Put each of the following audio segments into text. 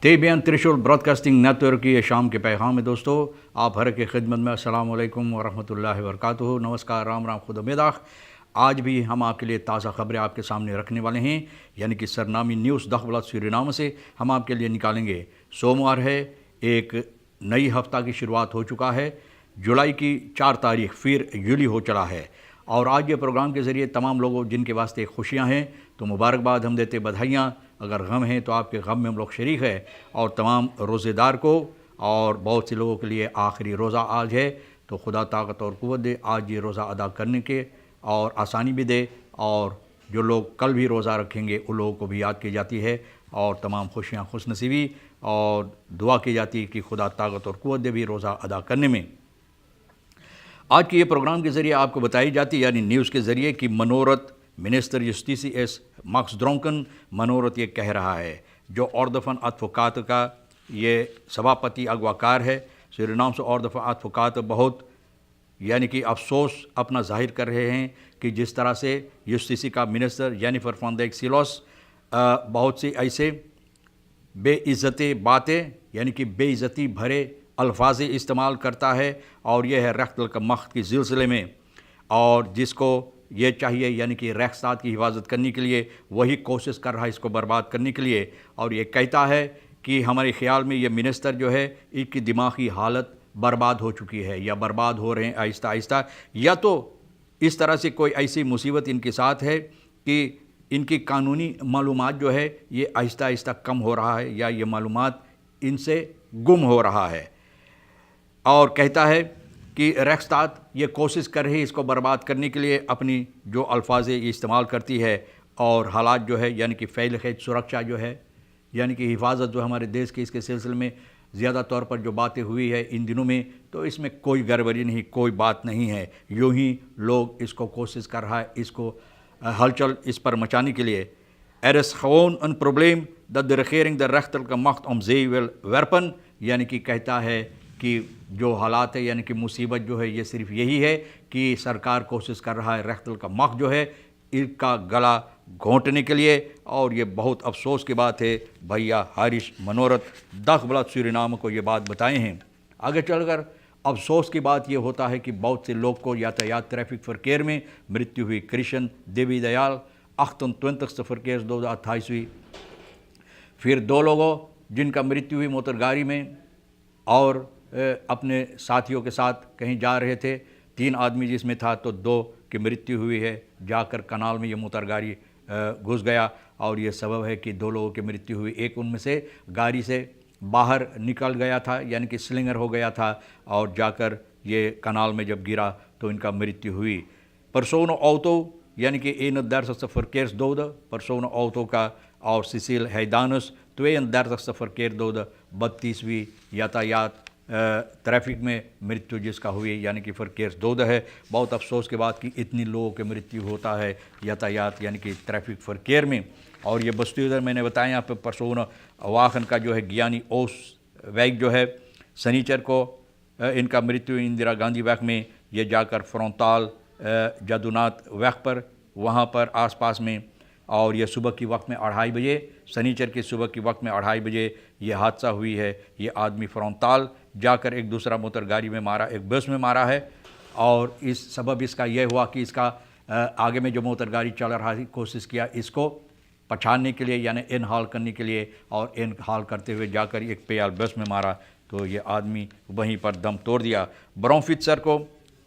Tebyan त्रिशूल broadcasting network की ये शाम के पैगाम है दोस्तों। आप हर की खिदमत में अस्सलाम वालेकुम वरहमतुल्लाहि वबरकातुहू। नमस्कार, राम राम, खुद उम्मीदाख। आज भी हम आपके लिए ताज़ा खबरें आपके सामने रखने वाले हैं, यानी कि सरनामी न्यूज़ दखबलत सूरीनाम से हम आपके लिए निकालेंगे। सोमवार है, एक नई हफ्ता की शुरुआत हो चुका है। जुलाई की 4 तारीख फिर यूली हो चला है और आज ये प्रोग्राम के ज़रिए तमाम लोगों जिनके वास्ते खुशियाँ हैं तो मुबारकबाद हम देते, बधाइयाँ। अगर गम हैं तो आपके गम में हम लोग शरीक हैं। और तमाम रोज़ेदार को और बहुत से लोगों के लिए आखिरी रोज़ा आज है, तो खुदा ताकत और क़ुव्वत दे आज ये रोज़ा अदा करने के और आसानी भी दे। और जो लोग कल भी रोज़ा रखेंगे उन लोगों को भी याद की जाती है और तमाम खुशियाँ खुशनसीबी और दुआ की जाती है कि खुदा ताकत और क़ुव्वत दे भी रोज़ा अदा करने में। आज के ये प्रोग्राम के ज़रिए आपको बताई जाती है, यानी न्यूज़ के ज़रिए, कि मनोरथ मिनिस्टर जस्टिस एस मार्क्स ड्रोंकन मनोरथ ये कह रहा है, जो ऑर्दफन अदवोकात का ये सभापति अगवाकार है सूरीनाम से। ऑर्दफन अदवोकात बहुत यानी कि अफसोस अपना जाहिर कर रहे हैं कि जिस तरह से जस्टिस का minister Jennifer van dijk Silos बहुत सी ऐसे बेइज्जती बातें यानी कि बेइज्जती भरे अल्फाज इस्तेमाल करता है और यह है रख्तल का मख्त के सिलसिले में, और जिसको ये चाहिए यानी कि रेख्सात की हिफाजत करने के लिए वही कोशिश कर रहा है इसको बर्बाद करने के लिए। और ये कहता है कि हमारे ख़्याल में ये मिनिस्टर जो है इनकी दिमागी हालत बर्बाद हो चुकी है या बर्बाद हो रहे हैं आहिस्ता आहिस्ता, या तो इस तरह से कोई ऐसी मुसीबत इनके साथ है कि इनकी कानूनी मालूमात जो है ये आहिस्ता आहिस्ता कम हो रहा है या ये मालूमात इनसे गुम हो रहा है। और कहता है कि रेख्सात ये कोशिश कर रही है इसको बर्बाद करने के लिए, अपनी जो अल्फाज ये इस्तेमाल करती है और हालात जो है यानी कि फ़ैल खैद सुरक्षा जो है यानी कि हिफाजत जो हमारे देश के इसके सिलसिले में ज़्यादा तौर पर जो बातें हुई है इन दिनों में, तो इसमें कोई गड़बड़ी नहीं, कोई बात नहीं है। यूँ ही लोग इसको कोशिश कर रहा है इसको हलचल इस पर मचाने के लिए। Er is gewoon een probleem dat de regering de rechterlijke macht om zee wil werpen, यानी कि कहता है कि जो हालात है यानी कि मुसीबत जो है ये सिर्फ यही है कि सरकार कोशिश कर रहा है रख्तल का मख जो है इनका गला घोंटने के लिए। और ये बहुत अफसोस की बात है, भैया हारिश मनोरथ दखबलत सूरीनाम को ये बात बताए हैं। आगे चलकर अफसोस की बात ये होता है कि बहुत से लोग को यातायात ट्रैफिक फरकेर में मृत्यु हुई। कृष्ण देवी दयाल 28 फरकेर 2028। फिर 2 लोगों जिनका मृत्यु हुई मोटर गाड़ी में और अपने साथियों के साथ कहीं जा रहे थे। 3 आदमी जिसमें था तो 2 की मृत्यु हुई है, जाकर कनाल में ये मोटर गाड़ी घुस गया और ये सबब है कि 2 लोगों की मृत्यु हुई। एक उनमें से गाड़ी से बाहर निकल गया था यानी कि स्लिंगर हो गया था और जाकर ये कनाल में जब गिरा तो इनका मृत्यु हुई। परसोनो ऑटो यानी कि 31 verkeers doden, personen auto का और सिसिल हैदानस 32 verkeer doden, 32वीं यातायात ट्रैफिक में मृत्यु जिसका हुई यानी कि फरकेर्स 2 है। बहुत अफसोस के बाद कि इतनी लोगों की मृत्यु होता है यातायात यानी कि ट्रैफिक फरकेर में। और ये बस्ती उधर मैंने बताया यहाँ पर परसोन वाहन का जो है ज्ञानी ओस वैग जो है सनीचर को इनका मृत्यु इंदिरा गांधी वैग में ये जाकर फ्रोंताल जादूनाथ वैग पर वहाँ पर आसपास में, और यह सुबह की वक्त में 2:30 बजे सनीचर के सुबह की वक्त में 2:30 बजे ये हादसा हुई है। ये आदमी फ्रोंताल जाकर एक दूसरा मोटर गाड़ी में मारा, एक बस में मारा है। और इस सबब इसका यह हुआ कि इसका आगे में जो मोटर गाड़ी चल रहा थी कोशिश किया इसको पछाड़ने के लिए यानी इन हाल करने के लिए, और इन हाल करते हुए जाकर एक पेयाल बस में मारा तो ये आदमी वहीं पर दम तोड़ दिया। ब्रोंफित्सर को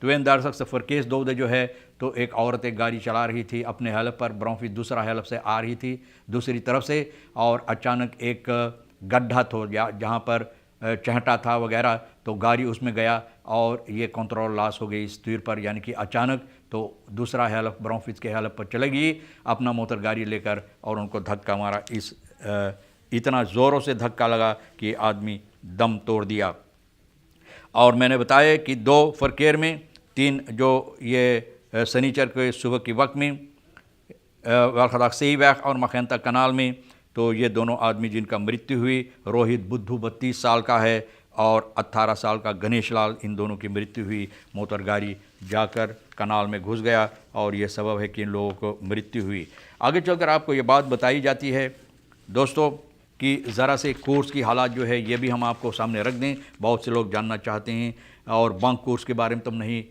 32 verkeers doden जो है तो एक औरत एक गाड़ी चला रही थी अपने हेल्प पर, ब्रोंफित दूसरा हेल्प से आ रही थी दूसरी तरफ से, और अचानक एक गड्ढा तो जहाँ पर चहटा था वगैरह तो गाड़ी उसमें गया और ये कंट्रोल लॉस हो गई इस तीर पर, यानी कि अचानक तो दूसरा हेल्प ब्रोंफिस के हेल्प पर चले गई अपना मोटर गाड़ी लेकर और उनको धक्का मारा। इस इतना ज़ोरों से धक्का लगा कि आदमी दम तोड़ दिया। और मैंने बताया कि 2 फरकेर में 3 जो ये सनीचर के सुबह के वक्त में वालखदाक सही वैक और मखैंता कनाल में तो ये दोनों आदमी जिनका मृत्यु हुई, रोहित बुद्धू 32 साल का है और 18 साल का गणेश लाल, इन दोनों की मृत्यु हुई। मोटर गाड़ी जाकर कनाल में घुस गया और ये सबब है कि इन लोगों को मृत्यु हुई। आगे चलकर आपको ये बात बताई जाती है दोस्तों कि ज़रा से कोर्स की हालात जो है ये भी हम आपको सामने रख दें। बहुत से लोग जानना चाहते हैं और बैंक कोर्स के बारे में तो हम नहीं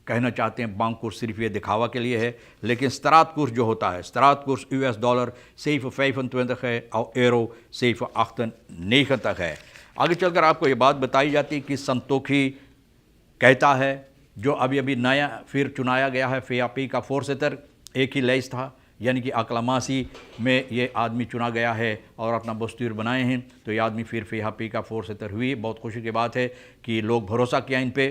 कहना चाहते हैं, बैंक कोर्स सिर्फ ये दिखावा के लिए है, लेकिन स्टारात कोर्स जो होता है, स्टारात कोर्स US डॉलर 7.25 है और यूरो 7.98 तक है। आगे चलकर आपको ये बात बताई जाती है कि संतोखी कहता है, जो अभी अभी नया फिर चुनाया गया है FAP का फोरसेतर, एक ही लेस था, यानी कि अक्लामासी में ये आदमी चुना गया है और अपना दस्तूर बनाए हैं, तो ये आदमी फिर FAP का फोरसेतर हुई। बहुत खुशी की बात है कि लोग भरोसा किया इन पे,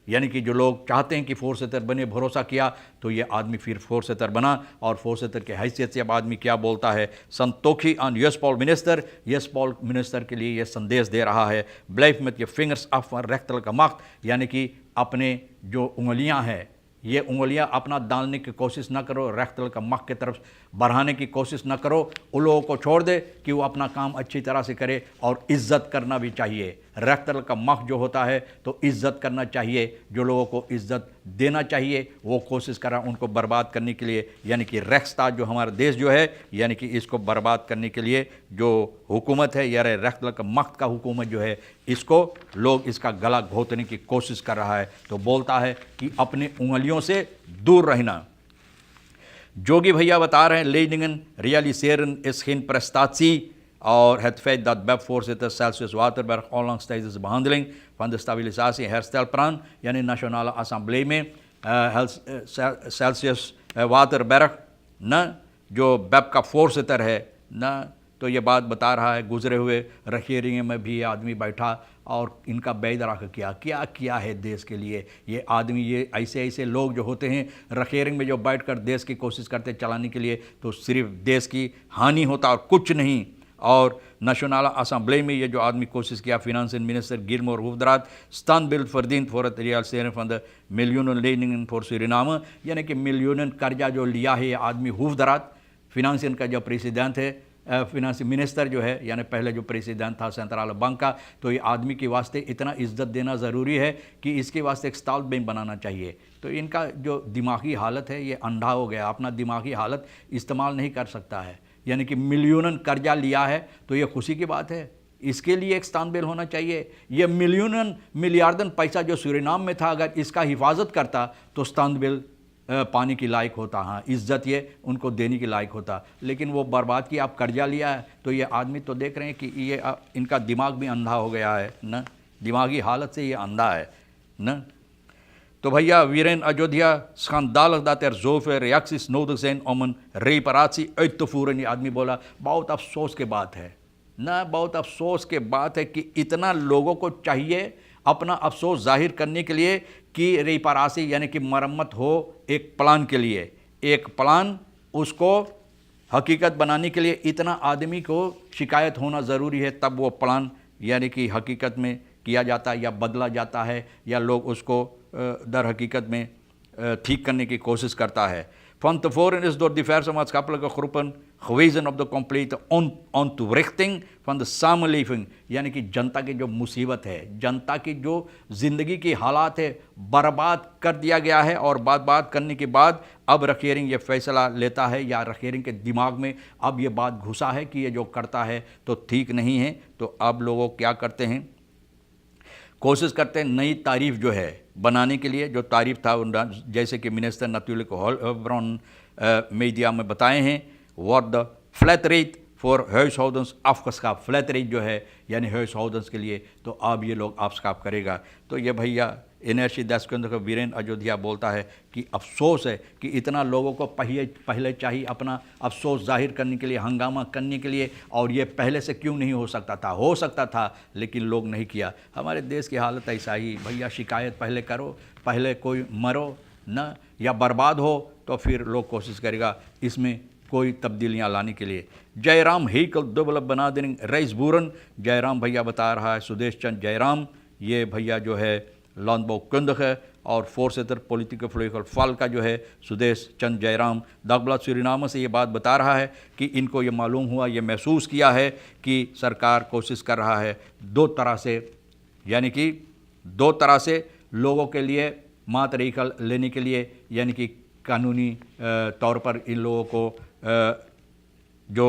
यानी कि जो लोग चाहते हैं कि फोरसेतर बने, भरोसा किया, तो ये आदमी फिर फोरसेतर बना। और फोरसेतर के हैसियत से अब आदमी क्या बोलता है, Santokhi on yes Paul minister, yes Paul minister के लिए ये संदेश दे रहा है, ब्लेफ में ये फिंगर्स ऑफ रेक्टल का मख्त, यानी कि अपने जो उंगलियां हैं, ये उंगलियां अपना डालने की कोशिश ना करो, रेक्टल का मख की तरफ बढ़ाने की कोशिश ना करो। उन लोगों को छोड़ दे कि वो अपना काम अच्छी तरह से करे, और इज़्ज़त करना भी चाहिए। रेक्टल का मख जो होता है तो इज़्ज़त करना चाहिए, जो लोगों को इज़्ज़त देना चाहिए वो कोशिश करा उनको बर्बाद करने के लिए, यानी कि रेख्स्ताज जो हमारा देश जो है, यानी कि इसको बर्बाद करने के लिए जो हुकूमत है, यार रेक्टल का मख्त का हुकूमत जो है, इसको लोग इसका गला घोंटने की कोशिश कर रहा है। तो बोलता है कि अपनी उंगलियों से दूर रहना। जोगी भैया बता रहे हैं, लेडingen realiseren is geen prestatie, और het feit dat BEP-voorzitter Celsius Waterberg onlangs tijdens de behandeling van de stabilisatie- en herstelplan, यानी nationale assemblee में Celsius Waterberg न जो BEP का फोरसेतर है न, तो ये बात बता रहा है, गुजरे हुए रखेरिंग में भी ये आदमी बैठा और इनका बेदराक क्या किया है देश के लिए। ये आदमी, ये ऐसे लोग जो होते हैं रखेरिंग में जो बैठकर देश की कोशिश करते चलाने के लिए, तो सिर्फ देश की हानि होता और कुछ नहीं। और नेशनल असेंबली में ये जो आदमी कोशिश किया, फिनांस मिनिस्टर गिलमोर होफद्रात standbeeld verdient voor het realiseren van de miljoenen leningen voor Suriname, यानी कि मिलियन कर्जा जो लिया है ये आदमी होफद्रात, फिनांसियन का जो प्रेसिडेंट है, फिनांस मिनिस्टर जो है, यानी पहले जो प्रेसिडेंट था सेंट्रल बैंक का। तो ये आदमी के वास्ते इतना इज्जत देना ज़रूरी है कि इसके वास्ते एक स्टॉल बैंक बनाना चाहिए। तो इनका जो दिमागी हालत है ये अंधा हो गया, अपना दिमागी हालत इस्तेमाल नहीं कर सकता है, यानी कि मिलियन कर्जा लिया है तो ये खुशी की बात है, इसके लिए एक स्टैंडबिल होना चाहिए। ये मिलियन मिलियार्डन पैसा जो सूरीनाम में था, अगर इसका हिफाजत करता तो स्टैंडबिल पानी की लायक होता, हाँ इज्जत ये उनको देने की लायक होता, लेकिन वो बर्बाद किया। आप कर्जा लिया है तो ये आदमी तो देख रहे हैं कि ये इनका दिमाग भी अंधा हो गया है न, दिमागी हालत से ये अंधा है न। तो भैया Viren Ayodhya schandalig dat zoveel reacties nodig zijn om een reparatie uit te voeren, ये आदमी बोला, बहुत अफसोस के बात है ना, बहुत अफसोस के बात है कि इतना लोगों को चाहिए अपना अफसोस जाहिर करने के लिए कि रेपरासी यानी कि मरम्मत हो एक प्लान के लिए, एक प्लान उसको हकीकत बनाने के लिए इतना आदमी को शिकायत होना ज़रूरी है, तब वो प्लान यानी कि हकीकत में किया जाता है या बदला जाता है, या लोग उसको दर हकीकत में ठीक करने की कोशिश करता है। Van tevoren is door diverse maatschappelijke groepen gewezen op de complete ontwrichting van de samenleving, यानी कि जनता की जो मुसीबत है, जनता की जो ज़िंदगी की हालात है, बर्बाद कर दिया गया है। और बात करने के बाद अब रखेरिंग ये फैसला लेता है, या रखेरिंग के दिमाग में अब ये बात घुसा है कि ये जो करता है तो ठीक नहीं है। तो अब लोग क्या करते हैं, कोशिश करते हैं नई तारीफ जो है बनाने के लिए, जो तारीफ था जैसे कि मिनिस्टर नतुलिक हॉलब्रॉन मीडिया में बताए हैं, what the flat rate for huishoudens afgeschaft, flat rate जो है यानी huishoudens के लिए, तो अब ये लोग afschaft करेगा। तो ये भैया एनर्जी देशकेंद्र वीरेन अयोध्या बोलता है कि अफसोस है कि इतना लोगों को पहले चाहिए अपना अफसोस जाहिर करने के लिए, हंगामा करने के लिए, और ये पहले से क्यों नहीं हो सकता था लेकिन लोग नहीं किया। हमारे देश की हालत ऐसा ही भैया, शिकायत पहले करो, पहले कोई मरो न या बर्बाद हो तो फिर लोग कोशिश करेगा इसमें कोई तब्दीलियां लाने के लिए। जयराम हेकल दुबल बना देंगे रईस बूरन, जयराम भैया बता रहा है, सुदेश चंद जयराम, ये भैया जो है landbouwkundige है, और फोरसेतर पॉलिटिकल फ्लोकल फल का जो है सुदेश चंद जयराम दगब्लाद सूरीनाम से ये बात बता रहा है कि इनको ये मालूम हुआ, ये महसूस किया है कि सरकार कोशिश कर रहा है दो तरह से, यानी कि दो तरह से लोगों के लिए मात रेखल लेने के लिए, यानी कि कानूनी तौर पर इन लोगों को जो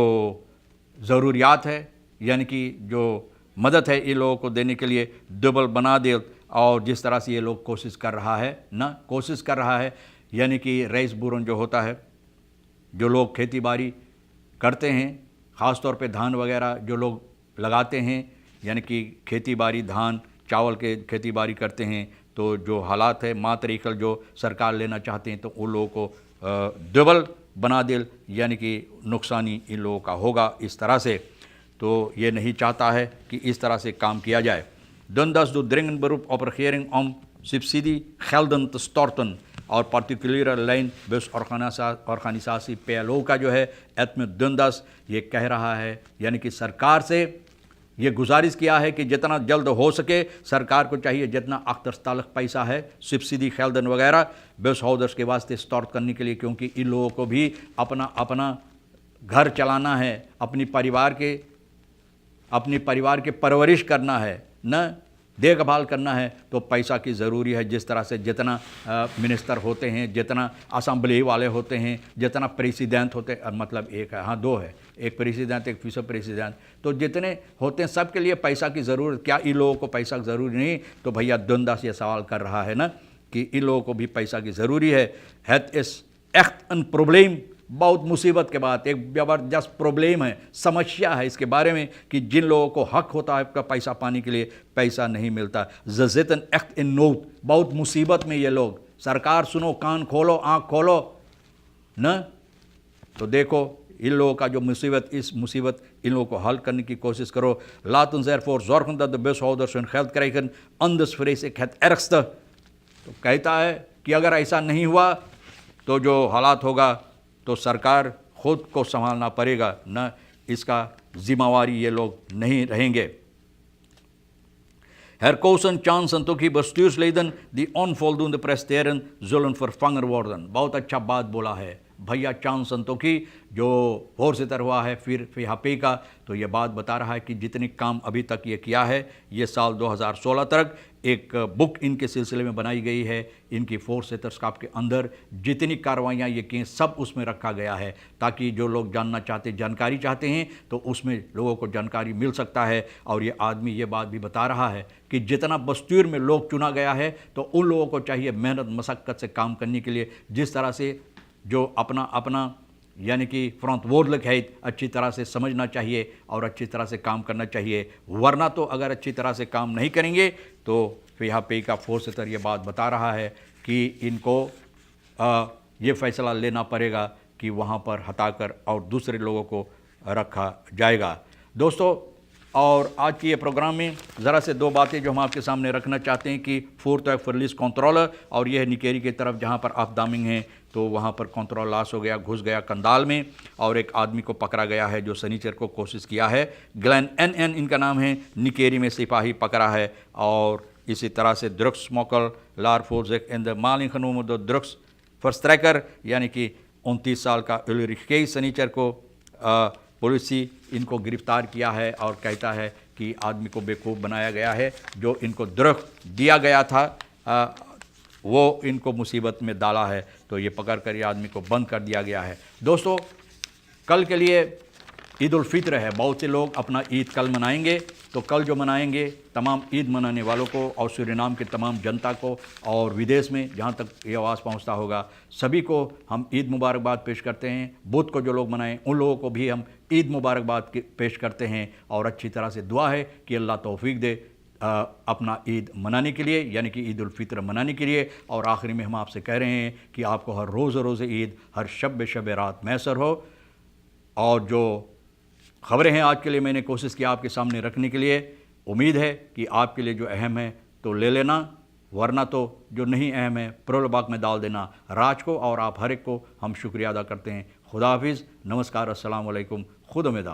ज़रूरियात है यानी कि जो मदद है इन लोगों को देने के लिए डबल बना दे। और जिस तरह से ये लोग कोशिश कर रहा है यानी कि रईस बुरन जो होता है, जो लोग खेती बाड़ी करते हैं, ख़ास तौर पे धान वगैरह जो लोग लगाते हैं, यानी कि खेती बाड़ी धान चावल के खेती बाड़ी करते हैं, तो जो हालात है मातरीकल जो सरकार लेना चाहते हैं तो उन लोगों को डबल बना दे, यानी कि नुकसानी इन लोगों का होगा इस तरह से। तो ये नहीं चाहता है कि इस तरह से काम किया जाए। Dundas doet dringend beroep op regering om subsidiegelden te storten और particuliere lijn busorganisatie PLO का जो है एतम दुंदस ये कह रहा है, यानी कि सरकार से ये गुजारिश किया है कि जितना जल्द हो सके सरकार को चाहिए जितना अख्तरस्तालक पैसा है सब्सिडी खेलदन वगैरह बस हाउडर्स के वास्ते स्टॉर्ट करने के लिए, क्योंकि इन लोगों को भी अपना घर चलाना है, अपनी परिवार के परवरिश करना है, न देखभाल करना है, तो पैसा की ज़रूरी है। जिस तरह से जितना मिनिस्टर होते हैं, जितना असम्बली वाले होते हैं, जितना प्रेसिडेंट होते हैं, मतलब एक है, हाँ दो है, एक प्रेसिडेंट एक विशेष प्रेसिडेंट, तो जितने होते हैं सबके लिए पैसा की ज़रूरत। क्या इन लोगों को पैसा की ज़रूरी नहीं? तो भैया दुंदास ये सवाल कर रहा है ना कि इन लोगों को भी पैसा की ज़रूरी है। Het is echt een probleem, बहुत मुसीबत के बाद एक ज़बरदस्त प्रॉब्लम है, समस्या है इसके बारे में कि जिन लोगों को हक होता है आपका पैसा पाने के लिए पैसा नहीं मिलता। ज़ितन echt in nood, बहुत मुसीबत में ये लोग। सरकार सुनो, कान खोलो, आँख खोलो न, तो देखो इन लोगों का जो मुसीबत, इस मुसीबत इन लोगों को हल करने की कोशिश करो। Laten ze ervoor zorgen dat de bushouders hun geld krijgen, anders vrees ik het ergste। तो कहता है कि अगर ऐसा नहीं हुआ तो जो हालात होगा तो सरकार खुद को संभालना पड़ेगा, न इसका जिम्मेवारी ये लोग नहीं रहेंगे। Herkozen, Chan Santokhi bestuursleden die onvoldoende presteren zullen vervangen worden। बहुत अच्छा बात बोला है भैया चांद संतोखी जो फोर्सितर हुआ है फिर फिहापे का, तो ये बात बता रहा है कि जितनी काम अभी तक ये किया है, ये साल 2016 तक एक बुक इनके सिलसिले में बनाई गई है। इनकी फोर्सितर्स काप के अंदर जितनी कार्रवाइयाँ ये की सब उसमें रखा गया है, ताकि जो लोग जानकारी चाहते हैं तो उसमें लोगों को जानकारी मिल सकता है। और ये आदमी ये बात भी बता रहा है कि जितना बस्तूर में लोग चुना गया है तो उन लोगों को चाहिए मेहनत मशक्क़त से काम करने के लिए, जिस तरह से जो अपना यानी कि फ्रंट वोर्ड है अच्छी तरह से समझना चाहिए और अच्छी तरह से काम करना चाहिए। वरना तो अगर अच्छी तरह से काम नहीं करेंगे तो फिहापे का फोर्सितर ये बात बता रहा है कि इनको ये फ़ैसला लेना पड़ेगा कि वहाँ पर हटाकर और दूसरे लोगों को रखा जाएगा। दोस्तों, और आज की ये प्रोग्राम में ज़रा से दो बातें जो हम आपके सामने रखना चाहते हैं कि फोर्थ फर्लिस कंट्रोलर, और यह निकेरी की तरफ जहाँ पर आप दामिंग हैं तो वहाँ पर कंट्रोल लॉस हो गया, घुस गया कंदाल में, और एक आदमी को पकड़ा गया है जो सनीचर को कोशिश किया है। ग्लैन NN इनका नाम है, निकेरी में सिपाही पकड़ा है। और इसी तरह से ड्रग्स स्मोकल लार फोर्जेक in the Maling खनूम the drugs फर्स्ट्रैकर, यानी कि 29 साल का उलरिके सनीचर को पुलिस इनको गिरफ्तार किया है और कहता है कि आदमी को बेवकूफ़ बनाया गया है, जो इनको ड्रग दिया गया था वो इनको मुसीबत में डाला है, तो ये पकड़ कर ये आदमी को बंद कर दिया गया है। दोस्तों, कल के लिए ईद उल फित्र है, बहुत से लोग अपना ईद कल मनाएंगे, तो कल जो मनाएंगे तमाम ईद मनाने वालों को और सूरीनाम की तमाम जनता को और विदेश में जहाँ तक ये आवाज़ पहुँचता होगा सभी को हम ईद मुबारकबाद पेश करते हैं। बुध को जो लोग मनाएं उन लोगों को भी हम ईद मुबारकबाद पेश करते हैं, और अच्छी तरह से दुआ है कि अल्लाह तौफीक दे अपना ईद मनाने के लिए, यानी कि ईद उल फित्र मनाने के लिए। और आखिरी में हम आपसे कह रहे हैं कि आपको हर रोज़ ईद, हर शब रात मैसर हो। और जो ख़बरें हैं आज के लिए मैंने कोशिश की आपके सामने रखने के लिए, उम्मीद है कि आपके लिए जो अहम है तो ले लेना, वरना तो जो नहीं अहम है प्रोलबाग में डाल देना। राज को और आप हर एक को हम शुक्रिया अदा करते हैं। खुदा हाफिज़, नमस्कार, अस्सलाम वालेकुम, खुद उम्मीद।